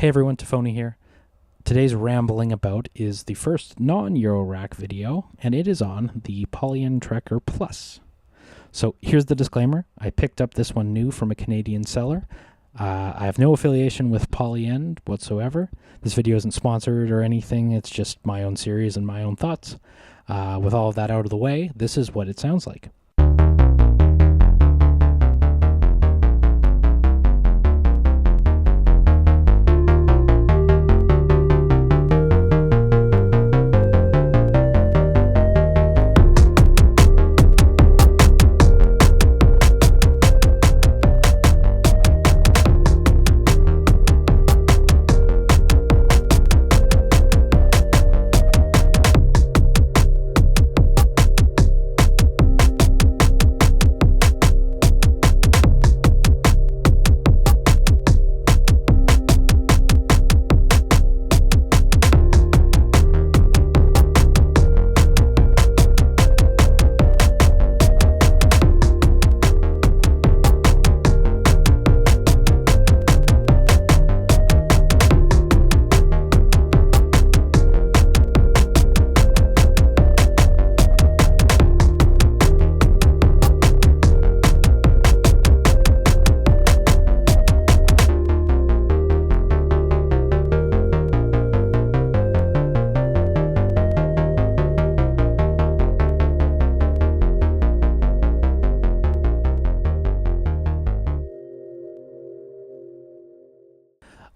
Hey everyone, Tafony here. Today's rambling about is the first non-Eurorack video, and it is on the Polyend Tracker Plus. So here's the disclaimer. I picked up this one new from a Canadian seller. I have no affiliation with Polyend whatsoever. This video isn't sponsored or anything. It's just my own series and my own thoughts. With all of that out of the way, this is what it sounds like.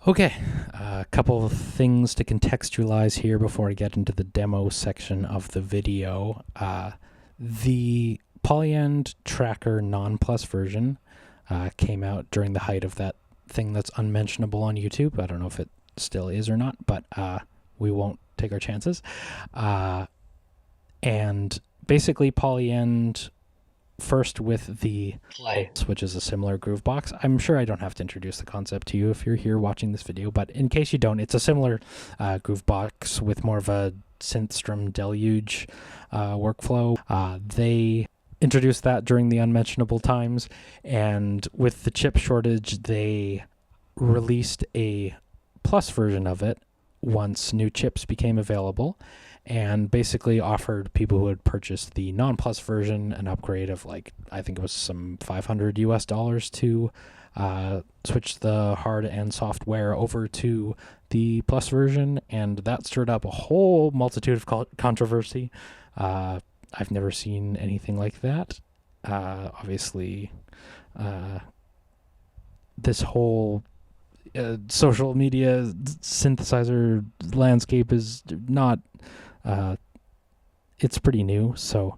Okay, a couple of things to contextualize here before I get into the demo section of the video. The Polyend Tracker Non-Plus version came out during the height of that thing that's unmentionable on YouTube. I don't know if it still is or not, but we won't take our chances. And basically Polyend, first with the Play, which is a similar groove box. I'm sure I don't have to introduce the concept to you if you're here watching this video, but in case you don't, it's a similar groove box with more of a synth strum deluge workflow. They introduced that during the unmentionable times, and with the chip shortage, they released a plus version of it once new chips became available, and basically offered people who had purchased the non-plus version an upgrade of, like, I think it was some $500 US to switch the hard and software over to the plus version, and that stirred up a whole multitude of controversy. I've never seen anything like that. Obviously, this whole social media synthesizer landscape is not... it's pretty new, so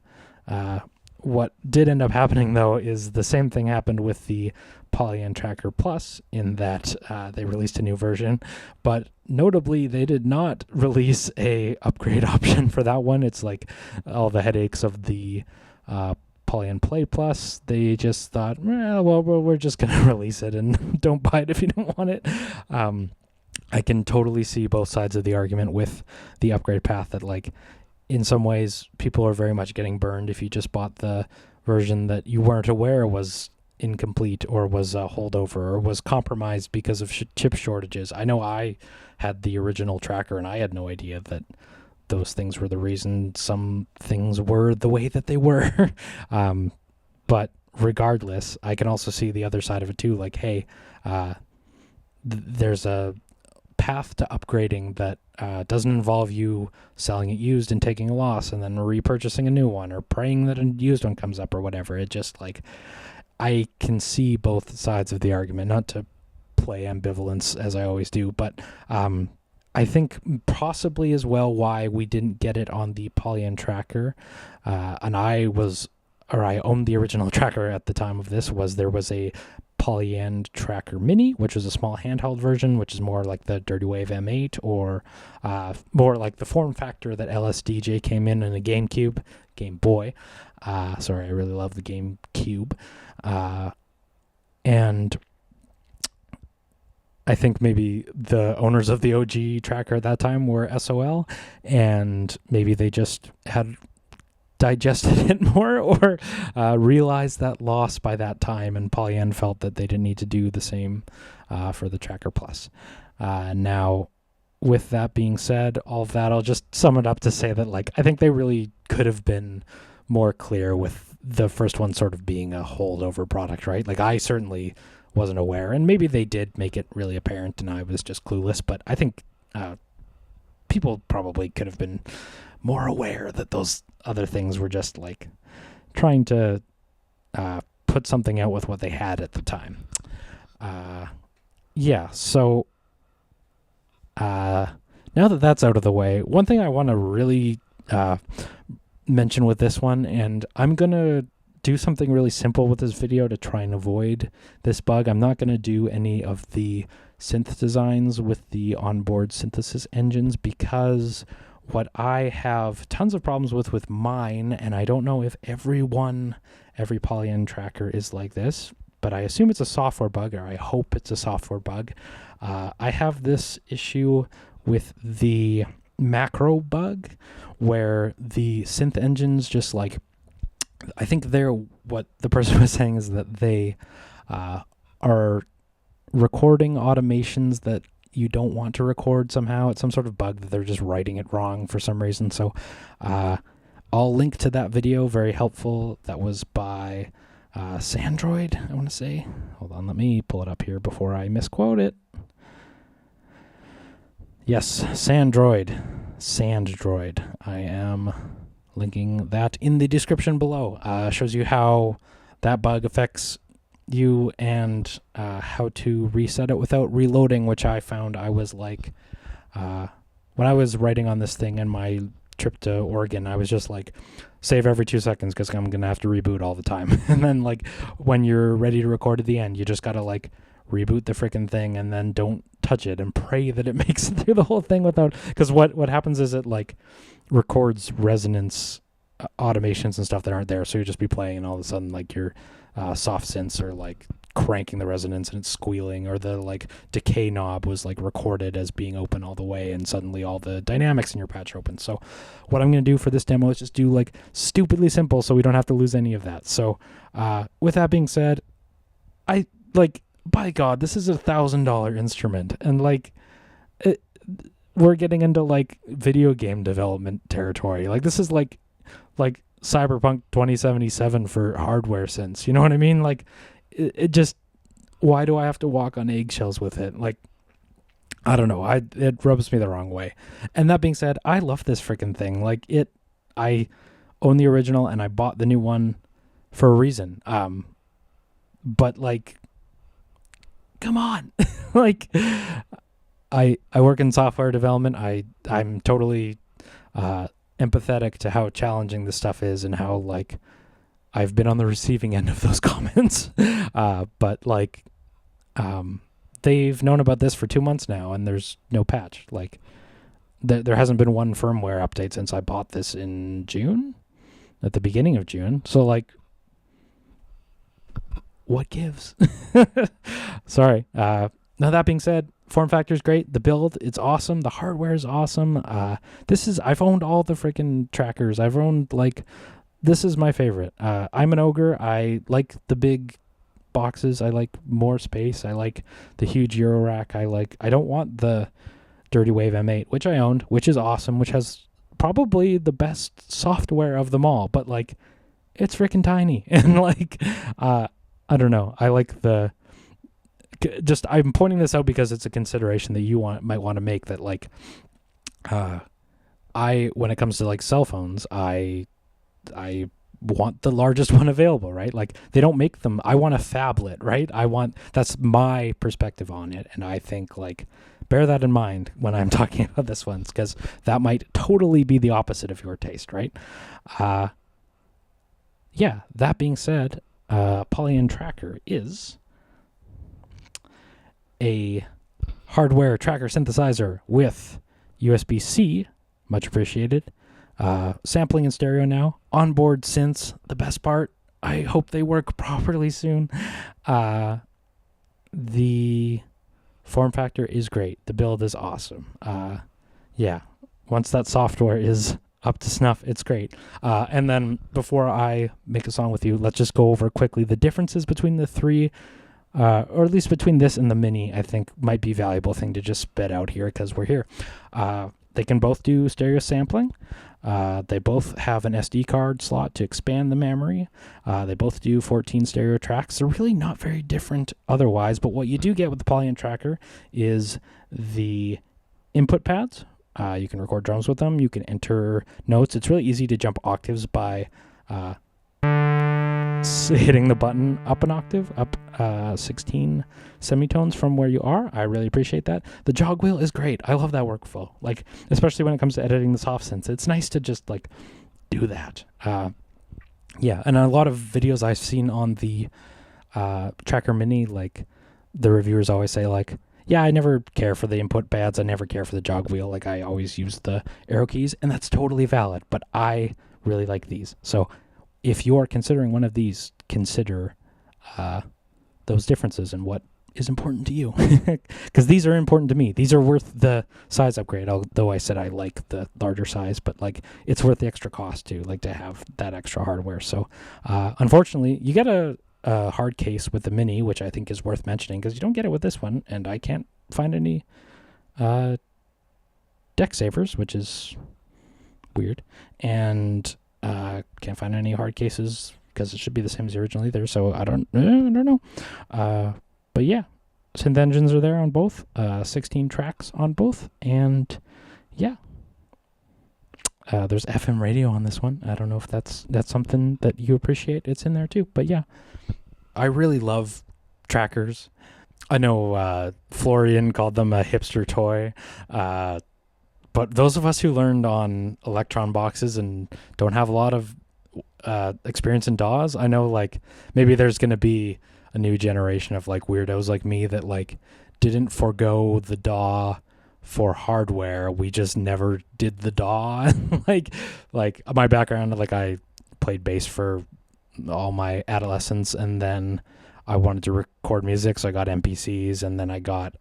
what did end up happening, though, is the same thing happened with the Polyend Tracker Plus, in that they released a new version, but notably they did not release a upgrade option for that one. It's like all the headaches of the Polyend Play Plus. They just thought, well, we're just going to release it, and don't buy it if you don't want it. I can totally see both sides of the argument with the upgrade path, that, like, in some ways people are very much getting burned if you just bought the version that you weren't aware was incomplete or was a holdover or was compromised because of chip shortages. I know I had the original tracker and I had no idea that those things were the reason some things were the way that they were. But regardless, I can also see the other side of it too. Like, hey, there's a path to upgrading that doesn't involve you selling it used and taking a loss and then repurchasing a new one or praying that a used one comes up or whatever. It just, like, I can see both sides of the argument, not to play ambivalence as I always do, but I think possibly as well why we didn't get it on the Polyend Tracker, and I owned the original tracker at the time of this, was there was a Polyend Tracker Mini, which was a small handheld version, which is more like the Dirty Wave M8, or more like the form factor that LSDJ came in a Game Boy. Sorry, I really love the GameCube. And I think maybe the owners of the OG tracker at that time were SOL, and maybe they just had digested it more, or realized that loss by that time, and Polyend felt that they didn't need to do the same for the Tracker Plus. Now, with that being said, all of that, I'll just sum it up to say that, like, I think they really could have been more clear with the first one sort of being a holdover product, right? Like, I certainly wasn't aware, and maybe they did make it really apparent and I was just clueless, but I think people probably could have been more aware that those other things were just, like, trying to put something out with what they had at the time. So now that that's out of the way, one thing I want to really mention with this one, and I'm going to do something really simple with this video to try and avoid this bug. I'm not going to do any of the synth designs with the onboard synthesis engines, because what I have tons of problems with mine, and I don't know if every Polyend tracker is like this, but I assume it's a software bug, or I hope it's a software bug. I have this issue with the macro bug, where the synth engines just, like, I think what the person was saying is that they are recording automations that you don't want to record somehow. It's some sort of bug that they're just writing it wrong for some reason. So I'll link to that video, very helpful. That was by Sandroid, I want to say. Hold on, let me pull it up here before I misquote it. Yes, Sandroid. I am linking that in the description below. Shows you how that bug affects you and how to reset it without reloading, which I found I was like, when I was writing on this thing in my trip to Oregon, I was just like, save every 2 seconds because I'm going to have to reboot all the time. And then, like, when you're ready to record at the end, you just got to, like, reboot the freaking thing and then don't touch it and pray that it makes it through the whole thing without, because what happens is it, like, records resonance automations and stuff that aren't there. So you just be playing and all of a sudden, like, your soft synths are, like, cranking the resonance and it's squealing, or the, like, decay knob was, like, recorded as being open all the way and suddenly all the dynamics in your patch are open. So what I'm going to do for this demo is just do, like, stupidly simple so we don't have to lose any of that. So with that being said, I, like, by God, this is $1,000 instrument, and, like, we're getting into, like, video game development territory. Like, this is like Cyberpunk 2077 for hardware synths. You know what I mean? Like, it just, why do I have to walk on eggshells with it? Like, I don't know. It rubs me the wrong way. And that being said, I love this freaking thing. Like, I own the original and I bought the new one for a reason. But, like, come on. Like, I work in software development. I'm totally empathetic to how challenging this stuff is and how, like, I've been on the receiving end of those comments. But, like, they've known about this for 2 months now and there's no patch. Like, there hasn't been one firmware update since I bought this in June, at the beginning of June. So, like, what gives? Sorry. Now, that being said, form factor is great. The build, it's awesome. The hardware is awesome. I've owned all the freaking trackers. I've owned, like, this is my favorite. I'm an ogre. I like the big boxes. I like more space. I like the huge Euro rack. I don't want the Dirty Wave M8, which I owned, which is awesome, which has probably the best software of them all, but, like, it's freaking tiny. And, like, I don't know. I like I'm pointing this out because it's a consideration that you might want to make, that, like, when it comes to, like, cell phones, I want the largest one available, right? Like, they don't make them. I want a phablet, right? That's my perspective on it. And I think, like, bear that in mind when I'm talking about this one, because that might totally be the opposite of your taste, right? That being said, Polyend Tracker is a hardware tracker synthesizer with USB-C, much appreciated. Sampling in stereo now. Onboard synths, the best part. I hope they work properly soon. The form factor is great. The build is awesome. Once that software is up to snuff, it's great. And then before I make a song with you, let's just go over quickly the differences between the three or at least between this and the Mini, I think might be a valuable thing to just spit out here because we're here. They can both do stereo sampling. They both have an SD card slot to expand the memory. They both do 14 stereo tracks. They're really not very different otherwise, but what you do get with the Polyend tracker is the input pads. You can record drums with them. You can enter notes. It's really easy to jump octaves by hitting the button up an octave, up 16 semitones from where you are. I really appreciate that. The jog wheel is great. I love that workflow, like especially when it comes to editing the soft synths. It's nice to just like do that. Yeah, and a lot of videos I've seen on the Tracker Mini, like the reviewers always say like, yeah, I never care for the input pads. I never care for the jog wheel. Like I always use the arrow keys, and that's totally valid. But I really like these. So if you are considering one of these, consider those differences and what is important to you. Because these are important to me. These are worth the size upgrade, although I said I like the larger size, but like it's worth the extra cost too, like to have that extra hardware. So unfortunately, you get a hard case with the Mini, which I think is worth mentioning because you don't get it with this one, and I can't find any deck savers, which is weird. And can't find any hard cases because it should be the same as the original either. So I don't know. But yeah, synth engines are there on both. 16 tracks on both, and yeah. There's FM radio on this one. I don't know if that's something that you appreciate. It's in there too. But yeah, I really love trackers. I know Florian called them a hipster toy. But those of us who learned on Electron boxes and don't have a lot of experience in DAWs, I know like maybe there's going to be a new generation of like weirdos like me that like didn't forego the DAW for hardware. We just never did the DAW. like my background, like I played bass for all my adolescence, and then I wanted to record music, so I got MPCs, and then I got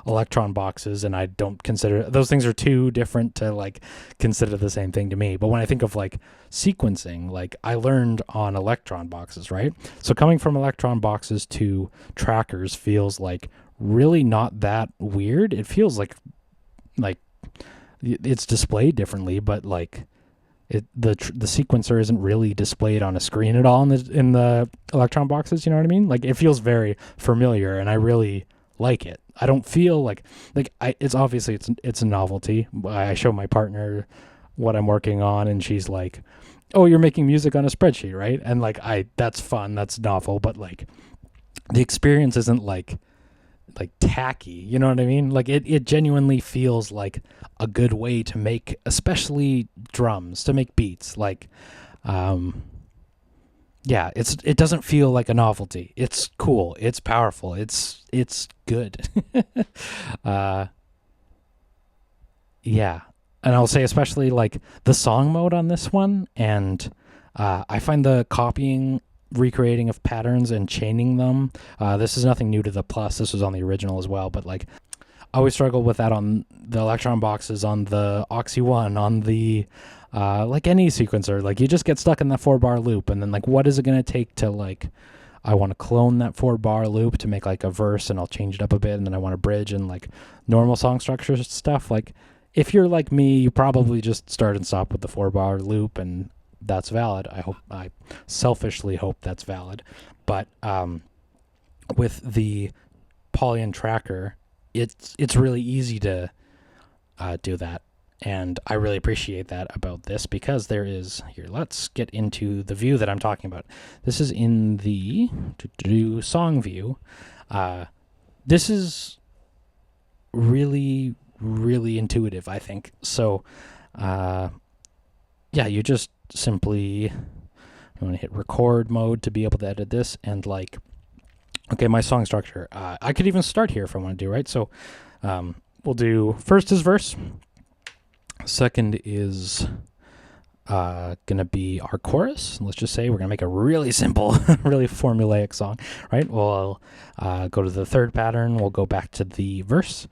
Electron boxes, and I don't consider those things are too different to like consider the same thing to me. But when I think of like sequencing, like I learned on Electron boxes, right? So coming from Electron boxes to trackers feels like really not that weird. It feels like it's displayed differently, but like the sequencer isn't really displayed on a screen at all in the Electron boxes. You know what I mean? Like it feels very familiar, and I really like it. I don't feel like it's obviously it's a novelty. I show my partner what I'm working on, and she's like, "Oh, you're making music on a spreadsheet, right?" And like that's fun, that's novel, but like the experience isn't like tacky, you know what I mean? Like it genuinely feels like a good way to make, especially drums, to make beats. Like yeah, it doesn't feel like a novelty. It's cool, it's powerful, it's good. Yeah, and I'll say especially like the song mode on this one, and I find the recreating of patterns and chaining them. This is nothing new to the Plus. This was on the original as well, but like I always struggle with that on the Electron boxes, on the Oxy One, on the like any sequencer. Like you just get stuck in that 4-bar loop, and then like what is it going to take to like I want to clone that 4-bar loop to make like a verse, and I'll change it up a bit, and then I want to bridge and like normal song structure stuff. Like if you're like me, you probably just start and stop with the 4-bar loop, and that's valid. I selfishly hope that's valid. But with the Polyend tracker, it's really easy to do that, and I really appreciate that about this, because there is here. Let's get into the view that I'm talking about. This is in the song view. This is really intuitive, I think. So yeah, you just simply I'm going to hit record mode to be able to edit this, and like, okay, my song structure, I could even start here if I want to do, right? So we'll do first is verse, second is gonna be our chorus. Let's just say we're gonna make a really simple really formulaic song, right? We'll go to the third pattern, we'll go back to the verse,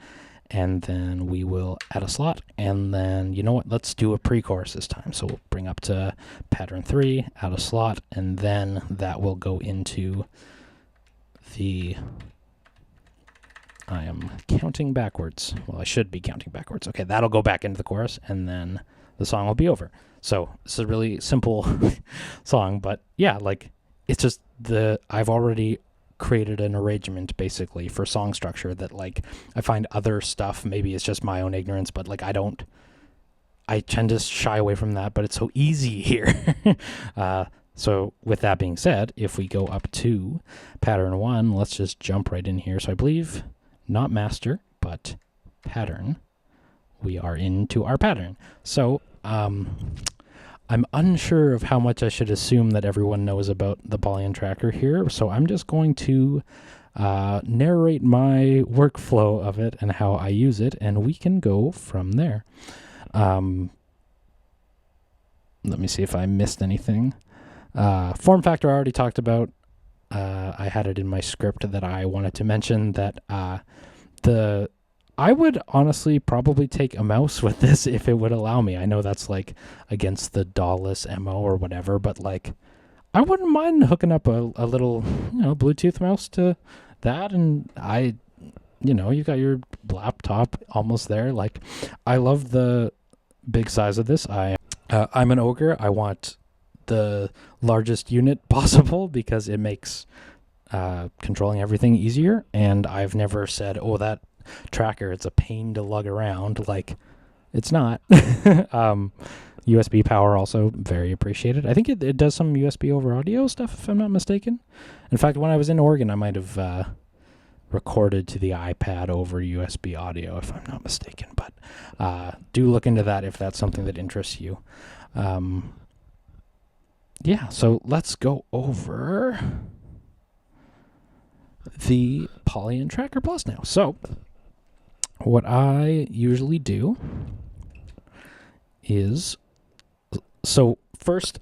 and then we will add a slot, and then, you know what, let's do a pre-chorus this time. So we'll bring up to pattern 3, add a slot, and then that will go into I am counting backwards. Well, I should be counting backwards. Okay, that'll go back into the chorus, and then the song will be over. So it's a really simple song, but yeah, like it's just I've already created an arrangement basically for song structure that like I find other stuff, maybe it's just my own ignorance, but like I tend to shy away from that, but it's so easy here. So with that being said, if we go up to pattern 1, let's just jump right in here. So I believe not master, but pattern. We are into our pattern. So I'm unsure of how much I should assume that everyone knows about the Polyend tracker here. So I'm just going to narrate my workflow of it and how I use it, and we can go from there. Let me see if I missed anything. Form factor I already talked about. I had it in my script that I wanted to mention that I would honestly probably take a mouse with this if it would allow me. I know that's like against the DAW-less MO or whatever, but like I wouldn't mind hooking up a little, Bluetooth mouse to that. And you got your laptop almost there. Like I love the big size of this. I'm an ogre. I want the largest unit possible because it makes controlling everything easier. And I've never said, oh, that tracker, it's a pain to lug around. Like, it's not. USB power also very appreciated. I think it does some USB over audio stuff, if I'm not mistaken. In fact, when I was in Oregon, I might have recorded to the iPad over USB audio, if I'm not mistaken. But do look into that if that's something that interests you. Yeah, so let's go over the Polyend Tracker Plus now. So what I usually do is, so first,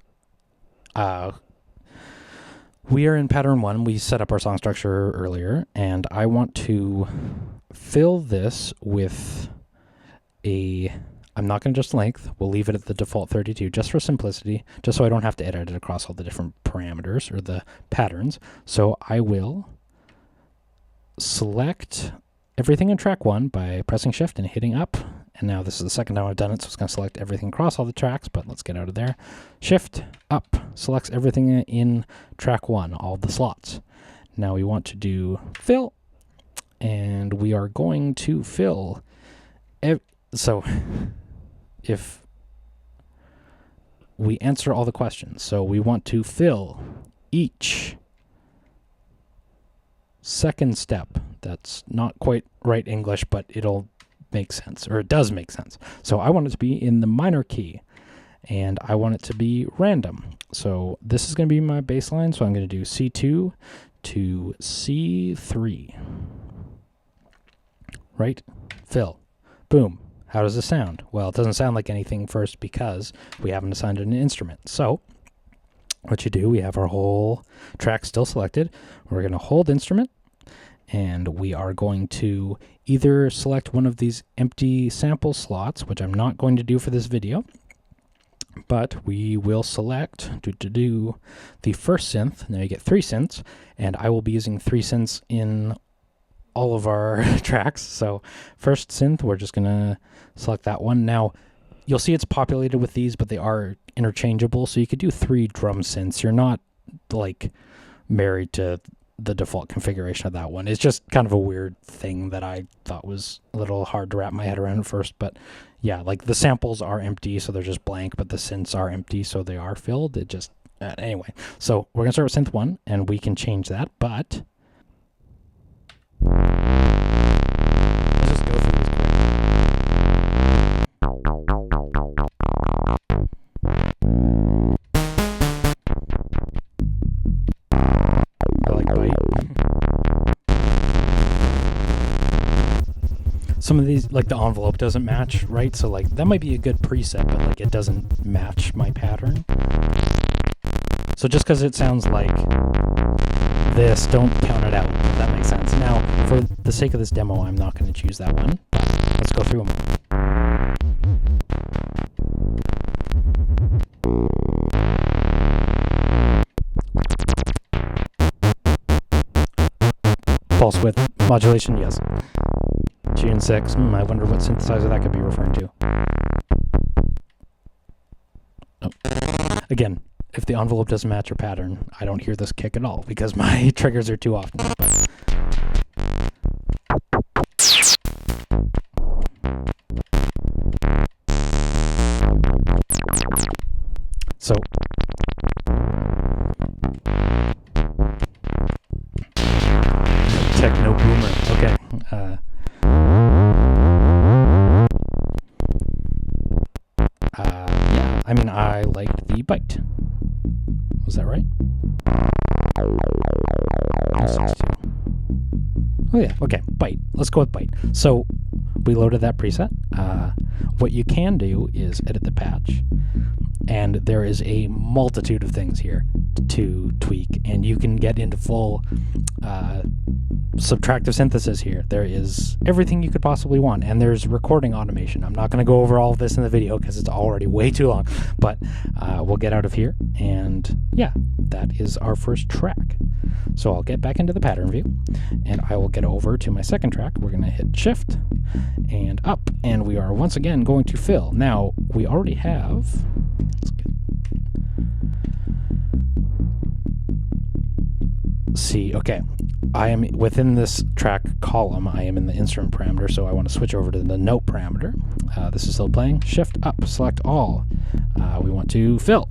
we are in pattern 1. We set up our song structure earlier, and I want to fill this with I'm not going to just length. We'll leave it at the default 32 just for simplicity, just so I don't have to edit it across all the different parameters or the patterns. So I will select everything in track 1 by pressing shift and hitting up. And now this is the second time I've done it, so it's going to select everything across all the tracks, but let's get out of there. Shift up selects everything in track 1, all the slots. Now we want to do fill, and we are going to fill. So if we answer all the questions, so we want to fill each second step. That's not quite right English, but it'll make sense, or it does make sense. So I want it to be in the minor key, and I want it to be random. So this is going to be my baseline, so I'm going to do C2 to C3. Right? Fill. Boom. How does this sound? Well, it doesn't sound like anything first because we haven't assigned it an instrument. So what you do, we have our whole track still selected. We're going to hold instrument, and we are going to either select one of these empty sample slots, which I'm not going to do for this video, but we will select the first synth. Now you get 3 synths, and I will be using 3 synths in all of our tracks. So first synth, we're just going to select that one. Now you'll see it's populated with these, but they are interchangeable. So you could do 3 drum synths. You're not like married to the default configuration of that one. It's just kind of a weird thing that I thought was a little hard to wrap my head around at first. But yeah, like the samples are empty, so they're just blank, but the synths are empty, so they are filled. It just, anyway. So we're going to start with synth 1, and we can change that, but let's just go through this quick. I like bite. Some of these, like the envelope doesn't match, right? So like that might be a good preset, but like it doesn't match my pattern. So just because it sounds like this, don't count it out, if that makes sense. Now, for the sake of this demo, I'm not going to choose that one. Let's go through them. modulation, yes. Tune 6, I wonder what synthesizer that could be referring to. Oh. Again, if the envelope doesn't match your pattern, I don't hear this kick at all because my triggers are too often. So, techno boomer. Okay. Yeah, I mean, I liked the bite. Was that right? Oh yeah, okay, bite. Let's go with bite. So we loaded that preset. What you can do is edit the patch, and there is a multitude of things here to tweak, and you can get into full subtractive synthesis here. There is everything you could possibly want, and there's recording automation. I'm not going to go over all of this in the video because it's already way too long, but we'll get out of here, and yeah, that is our first track. So I'll get back into the pattern view, and I will get over to my second track. We're going to hit shift and up, and we are once again going to fill. Now, we already have... okay, I am within this track column. I am in the instrument parameter, so I want to switch over to the note parameter. This is still playing. Shift up, select all. We want to fill,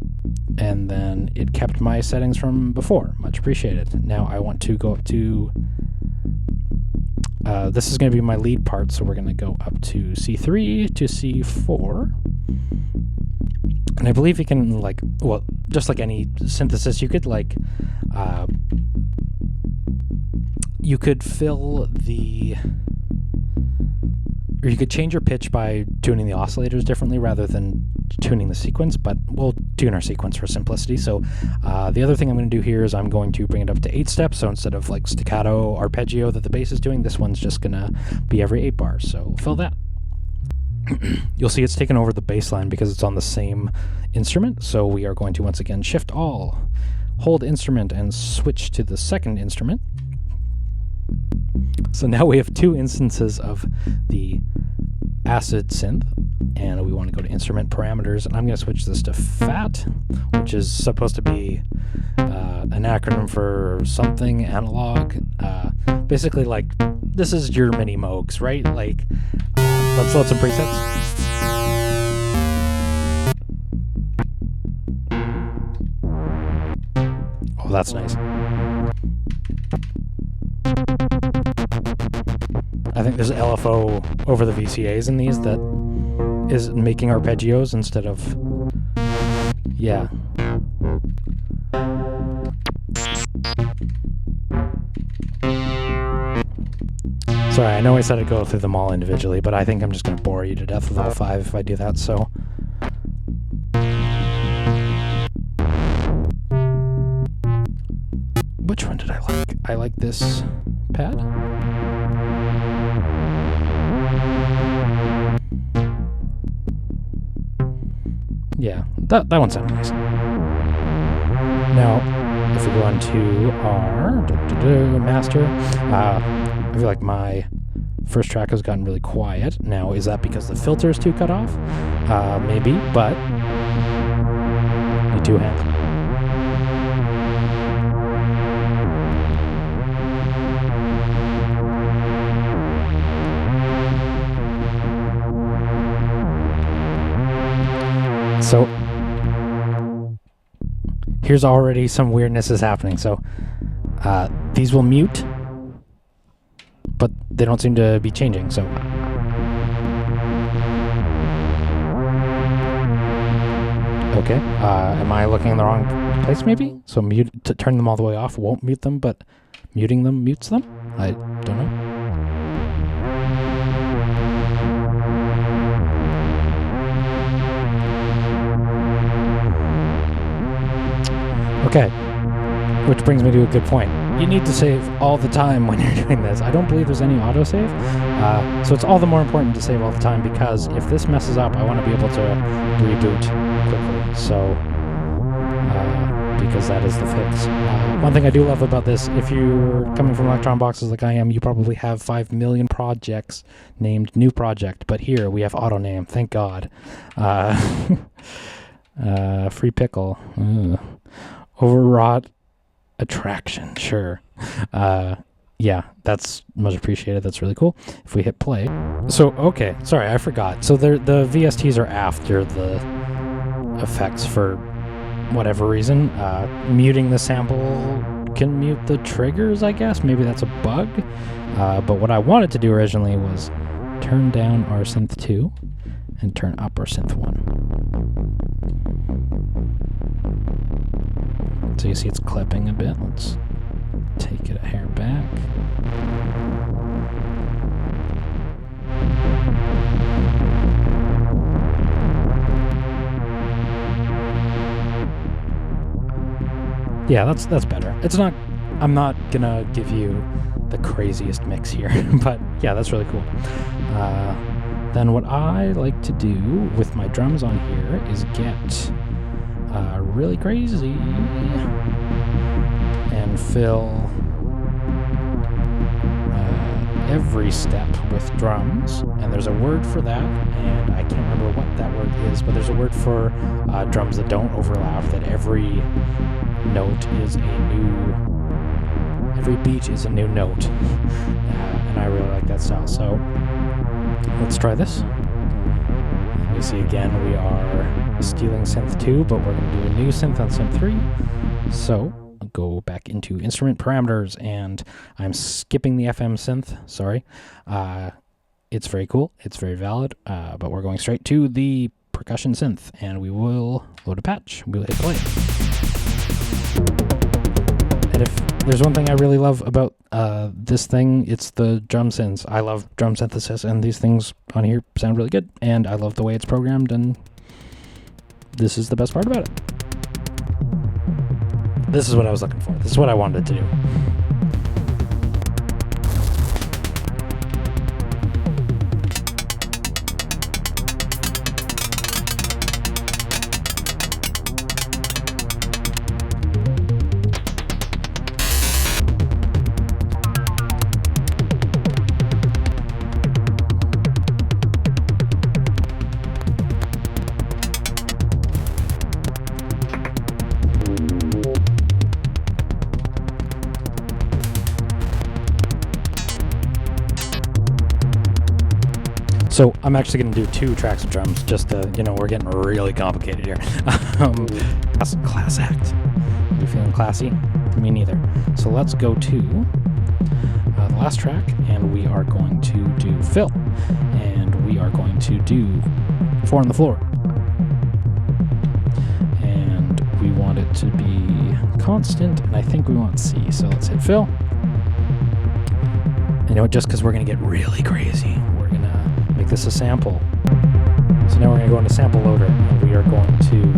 and then it kept my settings from before. Much appreciated. Now I want to go up to this is going to be my lead part, so we're going to go up to C3 to C4. And I believe you can, like, well, just like any synthesis, you could, like, you could fill the, or you could change your pitch by tuning the oscillators differently rather than tuning the sequence, but we'll tune our sequence for simplicity. So the other thing I'm going to do here is I'm going to bring it up to 8 steps. So instead of like staccato arpeggio that the bass is doing, this one's just going to be every 8 bars. So fill that. You'll see it's taken over the bass line because it's on the same instrument. So we are going to once again shift all, hold instrument, and switch to the second instrument. So now we have 2 instances of the acid synth, and we want to go to instrument parameters, and I'm going to switch this to FAT, which is supposed to be an acronym for something analog. Basically, like, this is your mini Moogs, right? Like, let's load some presets. Oh, that's nice. I think there's LFO over the VCAs in these that is making arpeggios instead of... Yeah. Sorry, I know I said I'd go through them all individually, but I think I'm just going to bore you to death with all 5 if I do that, so... Which one did I like? I like this pad. Yeah, that one sounds nice. Now, if we go on to our master, I feel like my first track has gotten really quiet. Now, is that because the filter is too cut off? Maybe, but need 2 hands. So here's already some weirdness is happening. So these will mute, but they don't seem to be changing. So okay, am I looking in the wrong place maybe? So mute to turn them all the way off won't mute them, but muting them mutes them? I don't know. Okay, which brings me to a good point. You need to save all the time when you're doing this. I don't believe there's any autosave, so it's all the more important to save all the time, because if this messes up, I want to be able to reboot quickly. So because that is the fix. One thing I do love about this, if you're coming from Electron boxes like I am, you probably have 5 million projects named new project, but here we have auto name, thank God. Free pickle. Overwrought attraction, sure. Yeah, that's much appreciated. That's really cool. If we hit play. So, okay, sorry, I forgot. So the VSTs are after the effects for whatever reason. Muting the sample can mute the triggers, I guess. Maybe that's a bug. But what I wanted to do originally was turn down our synth 2 and turn up our synth 1. So you see it's clipping a bit. Let's take it a hair back. Yeah, that's better. It's not, I'm not gonna give you the craziest mix here, but yeah, that's really cool. Then what I like to do with my drums on here is get really crazy and fill every step with drums, and there's a word for that, and I can't remember what that word is, but there's a word for drums that don't overlap, that every note is a new, every beat is a new note, and I really like that style. So let's try this. You see again we are stealing synth 2, but we're going to do a new synth on synth 3. So I'll go back into instrument parameters, and I'm skipping the FM synth, sorry. It's very cool, it's very valid, but we're going straight to the percussion synth, and we will load a patch. We'll hit play. And if there's one thing I really love about this thing, it's the drum synths. I love drum synthesis, and these things on here sound really good, and I love the way it's programmed, and this is the best part about it. This is what I was looking for. This is what I wanted to do. So I'm actually going to do 2 tracks of drums, just to, you know, we're getting really complicated here. Class act. You feeling classy? Me neither. So let's go to the last track, and we are going to do fill. And we are going to do 4 on the floor. And we want it to be constant, and I think we want C. So let's hit fill. You know what, just because we're going to get really crazy, we're going to make this a sample. So now we're going to go into sample loader, and we are going to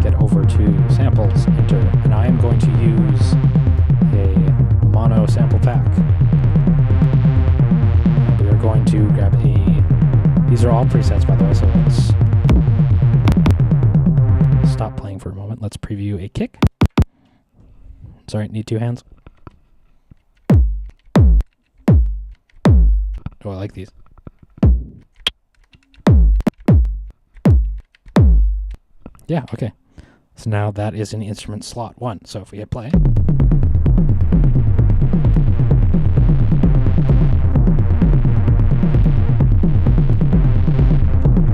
get over to samples, enter, and I am going to use a mono sample pack. And we are going to grab these are all presets, by the way, so let's stop playing for a moment. Let's preview a kick. Sorry, need 2 hands. Oh, I like these. Yeah, okay. So now that is in instrument slot 1. So if we hit play.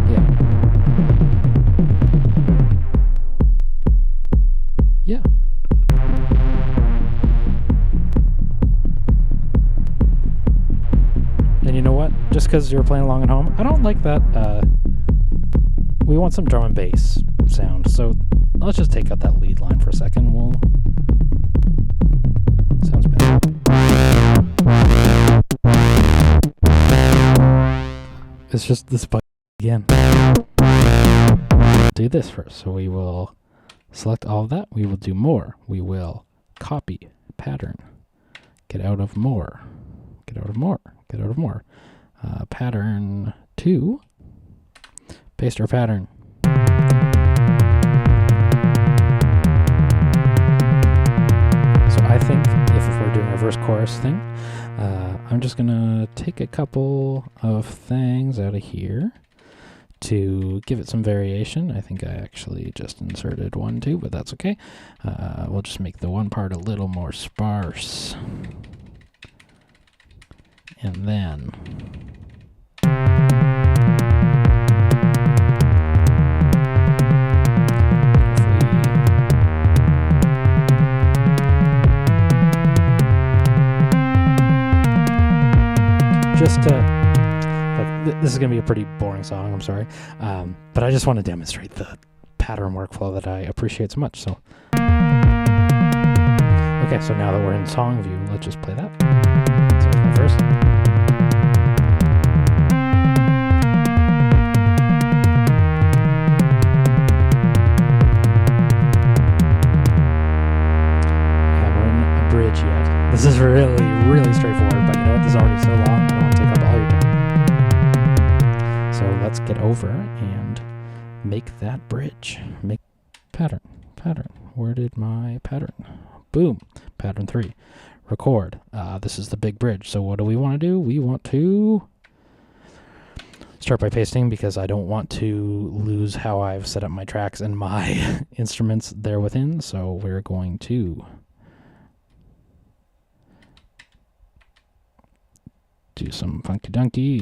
Yeah. Yeah. And you know what? Just because you're playing along at home, I don't like that. We want some drum and bass sound, so let's just take out that lead line for a second. Sounds better. It's just this button again. Do this first. So we will select all of that. We will do more. We will copy pattern. Get out of more. Get out of more. Get out of more. Pattern 2. Paste our pattern. verse chorus thing. I'm just gonna take a couple of things out of here to give it some variation. I think I actually just inserted one too, but that's okay. We'll just make the one part a little more sparse. And then this is going to be a pretty boring song, I'm sorry, but I just want to demonstrate the pattern workflow that I appreciate so much. So, okay, so now that we're in song view, let's just play that. So that's my verse. Haven't a bridge yet. This is really, really straightforward, but you know what? This is already so long, I don't want to take up all your time. So let's get over and make that bridge. Make pattern. Where did my pattern? Boom. Pattern 3. Record. This is the big bridge. So what do we want to do? We want to start by pasting because I don't want to lose how I've set up my tracks and my instruments there within. So we're going to do some funky dunky.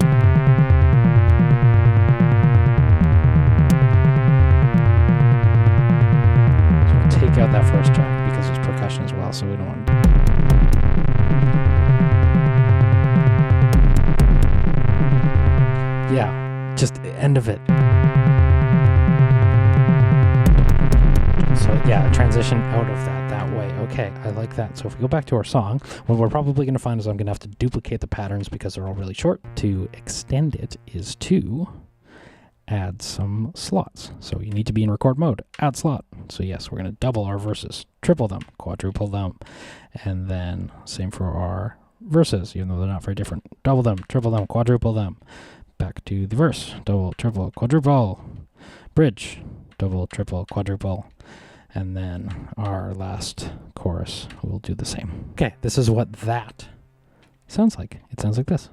Take out that first track because there's percussion as well, so we don't want to. Yeah, just end of it. So yeah, transition out of that way. Okay, I like that. So if we go back to our song, what we're probably going to find is I'm going to have to duplicate the patterns because they're all really short. To extend it is to add some slots. So you need to be in record mode. Add slot. So yes, we're going to double our verses, triple them, quadruple them, and then same for our verses, even though they're not very different. Double them, triple them, quadruple them. Back to the verse. Double, triple, quadruple. Bridge. Double, triple, quadruple. And then our last chorus will do the same. Okay, this is what that sounds like. It sounds like this.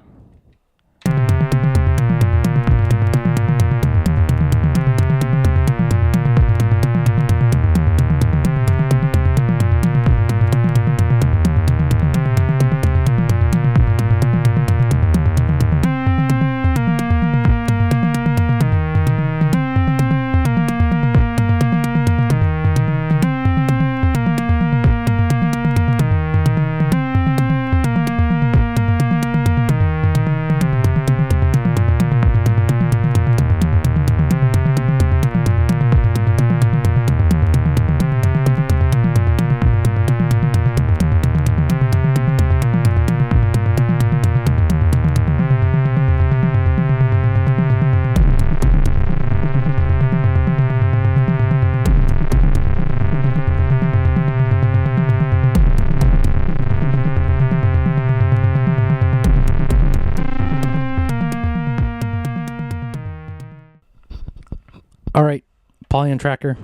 All right, Polyend Tracker,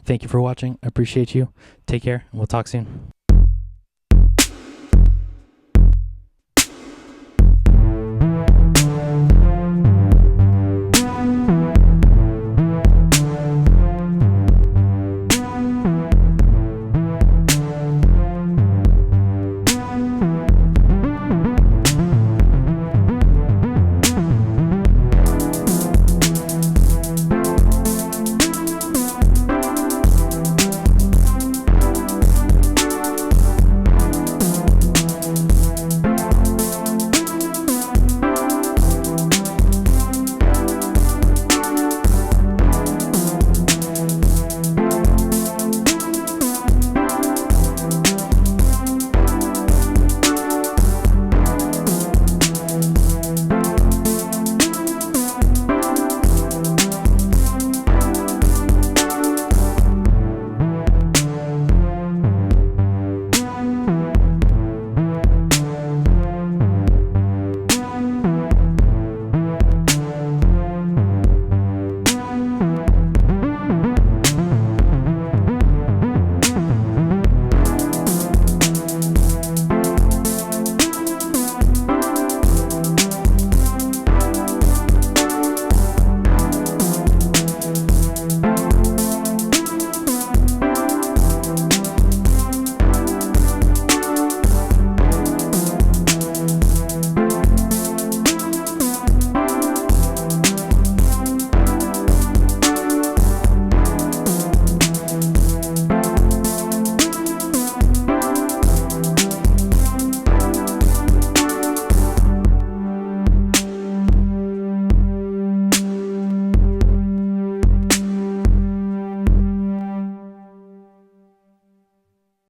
thank you for watching. I appreciate you. Take care, and we'll talk soon.